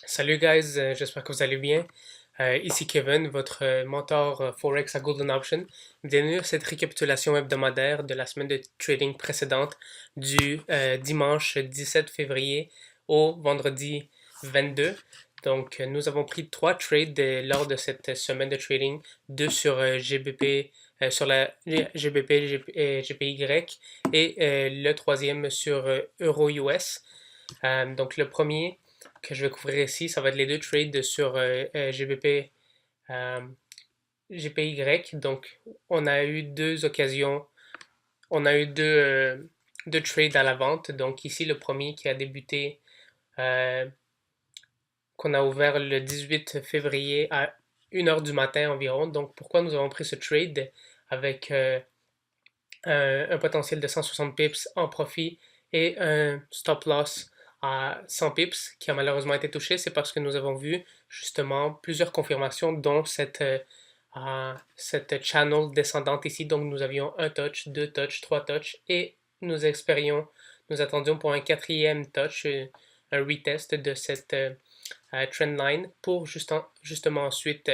Salut guys, j'espère que vous allez bien. Ici Kevin, votre mentor Forex à Golden Option. Bienvenue à cette récapitulation hebdomadaire de la semaine de trading précédente du dimanche 17 février au vendredi 22. Donc, nous avons pris trois trades lors de cette semaine de trading, deux sur GBP, sur la GBP, GPY et le troisième sur Euro US. Donc, le premier que je vais couvrir ici, ça va être les deux trades sur GBP, euh, GPY. Donc, on a eu deux occasions, on a eu deux trades à la vente. Donc, ici, le premier qui a débuté, euh, qu'on a ouvert le 18 février à 1 heure du matin environ. Donc, pourquoi nous avons pris ce trade avec un potentiel de 160 pips en profit et un stop loss à 100 pips qui a malheureusement été touché, c'est parce que nous avons vu justement plusieurs confirmations, dont cette channel descendante ici. Donc nous avions un touch, deux touches, trois touches et nous attendions pour un quatrième touch, un retest de cette trendline pour justement ensuite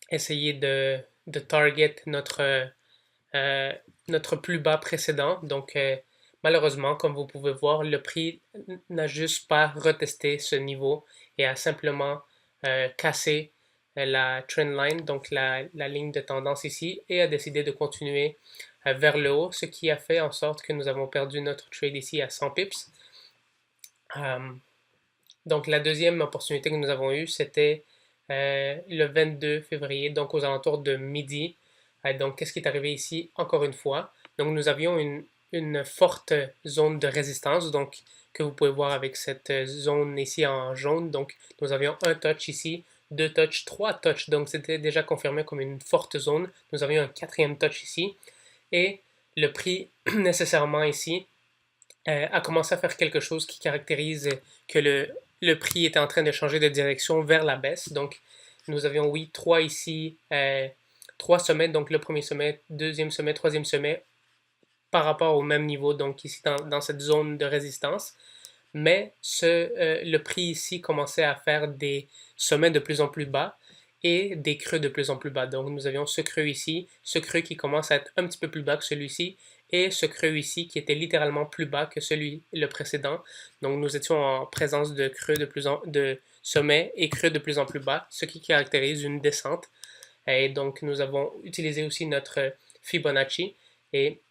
essayer de target euh, notre plus bas précédent. Donc, malheureusement, comme vous pouvez voir, le prix n'a juste pas retesté ce niveau et a simplement cassé la trendline, donc la ligne de tendance ici, et a décidé de continuer vers le haut, ce qui a fait en sorte que nous avons perdu notre trade ici à 100 pips. Euh, donc, la deuxième opportunité que nous avons eue, c'était le 22 février, donc aux alentours de midi. Donc, qu'est-ce qui est arrivé ici? Encore une fois, donc nous avions une forte zone de résistance, donc que vous pouvez voir avec cette zone ici en jaune. Donc, nous avions un touch ici, deux touches, trois touches, donc c'était déjà confirmé comme une forte zone. Nous avions un quatrième touch ici, et le prix nécessairement ici a commencé à faire quelque chose qui caractérise que le prix était en train de changer de direction vers la baisse. Donc, nous avions, oui, trois ici, trois sommets. Donc, le premier sommet, deuxième sommet, troisième sommet, par rapport au même niveau, donc ici dans cette zone de résistance. Mais le prix ici commençait à faire des sommets de plus en plus bas et des creux de plus en plus bas. Donc nous avions ce creux ici, ce creux qui commence à être un petit peu plus bas que celui-ci, et ce creux ici qui était littéralement plus bas que le précédent. Donc nous étions en présence de creux de sommets et creux de plus en plus bas, ce qui caractérise une descente. Et donc nous avons utilisé aussi notre Fibonacci, et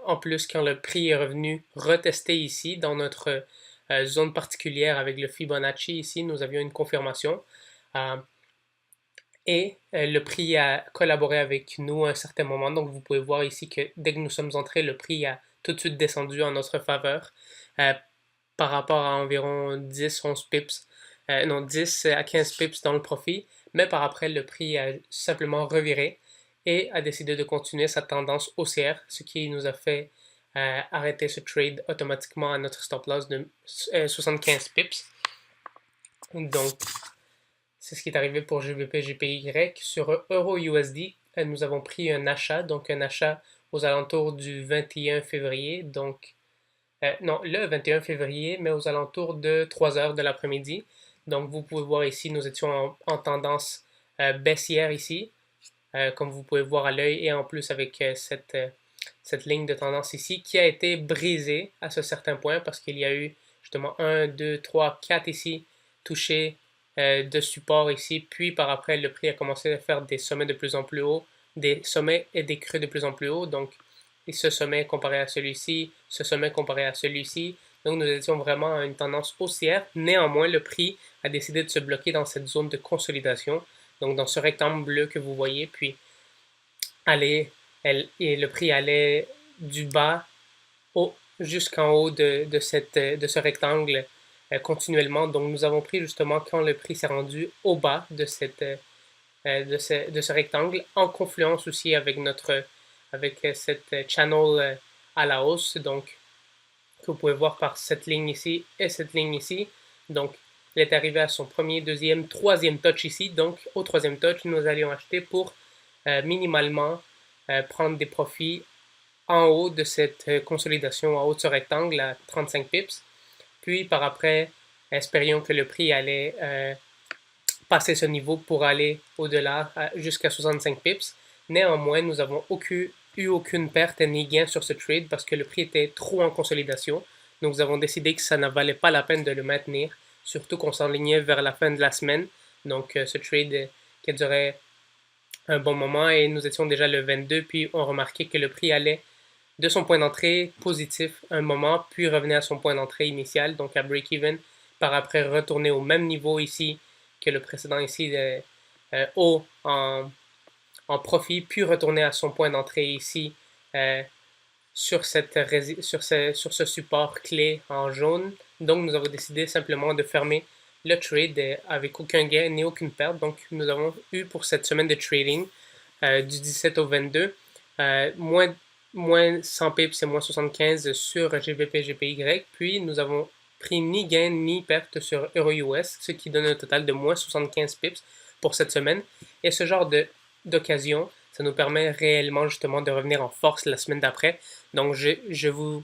en plus, quand le prix est revenu retester ici, dans notre zone particulière avec le Fibonacci ici, nous avions une confirmation. Euh, le prix a collaboré avec nous à un certain moment. Donc, vous pouvez voir ici que dès que nous sommes entrés, le prix a tout de suite descendu en notre faveur euh, par rapport à environ 10-11 pips. Non, 10 à 15 pips dans le profit. Mais par après, le prix a simplement reviré et a décidé de continuer sa tendance haussière, ce qui nous a fait arrêter ce trade automatiquement à notre stop loss de 75 pips. Donc, c'est ce qui est arrivé pour GBP GPY. Sur Euro USD, nous avons pris un achat, donc un achat aux alentours du 21 février, donc non, le 21 février, mais aux alentours de 3 heures de l'après-midi. Donc, vous pouvez voir ici, nous étions en tendance baissière ici, comme vous pouvez voir à l'œil, et en plus avec cette ligne de tendance ici qui a été brisée à ce certain point parce qu'il y a eu justement 1, 2, 3, 4 ici touchés de support ici, puis par après le prix a commencé à faire des sommets de plus en plus hauts, des sommets et des creux de plus en plus hauts, donc et ce sommet comparé à celui-ci, ce sommet comparé à celui-ci. Donc nous étions vraiment à une tendance haussière. Néanmoins, le prix a décidé de se bloquer dans cette zone de consolidation, donc dans ce rectangle bleu que vous voyez, puis aller, et le prix allait du bas jusqu'en haut de ce rectangle continuellement. Donc nous avons pris justement quand le prix s'est rendu au bas de ce rectangle, en confluence aussi avec cette channel à la hausse, donc que vous pouvez voir par cette ligne ici et cette ligne ici. Donc, il est arrivé à son premier, deuxième, troisième touch ici. Donc, au troisième touch, nous allions acheter pour minimalement prendre des profits en haut de cette consolidation, en haut de ce rectangle à 35 pips. Puis, par après, espérions que le prix allait passer ce niveau pour aller au-delà jusqu'à 65 pips. Néanmoins, nous n'avons eu aucune perte ni gain sur ce trade parce que le prix était trop en consolidation. Donc, nous avons décidé que ça ne valait pas la peine de le maintenir, surtout qu'on s'enlignait vers la fin de la semaine. Donc, ce trade qui a duré un bon moment et nous étions déjà le 22, puis on remarquait que le prix allait de son point d'entrée positif un moment, puis revenait à son point d'entrée initial, donc à break-even, par après retourner au même niveau ici que le précédent ici, haut en profit, puis retourner à son point d'entrée ici sur ce support clé en jaune. Donc nous avons décidé simplement de fermer le trade avec aucun gain ni aucune perte. Donc nous avons eu pour cette semaine de trading du 17 au 22 moins 100 pips et moins 75 sur GBP GPY. Puis nous avons pris ni gain ni perte sur Euro-US, ce qui donne un total de moins 75 pips pour cette semaine. Et ce genre d'occasion, ça nous permet réellement justement de revenir en force la semaine d'après. Donc je vous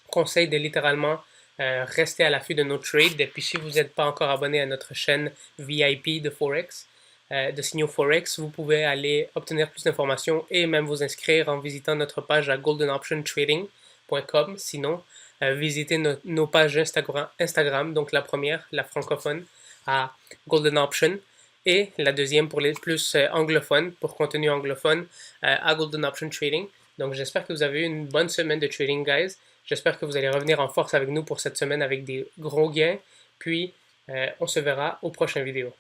conseille de littéralement rester à l'affût de nos trades. Et puis si vous n'êtes pas encore abonné à notre chaîne VIP de Forex, de Signaux Forex, vous pouvez aller obtenir plus d'informations et même vous inscrire en visitant notre page à goldenoptiontrading.com. Sinon, visitez nos pages Instagram, donc la première, la francophone, à Golden Option, et la deuxième pour les plus anglophones, pour contenu anglophone, à Golden Option Trading. Donc j'espère que vous avez eu une bonne semaine de trading, guys. J'espère que vous allez revenir en force avec nous pour cette semaine avec des gros gains. Puis on se verra aux prochaines vidéos.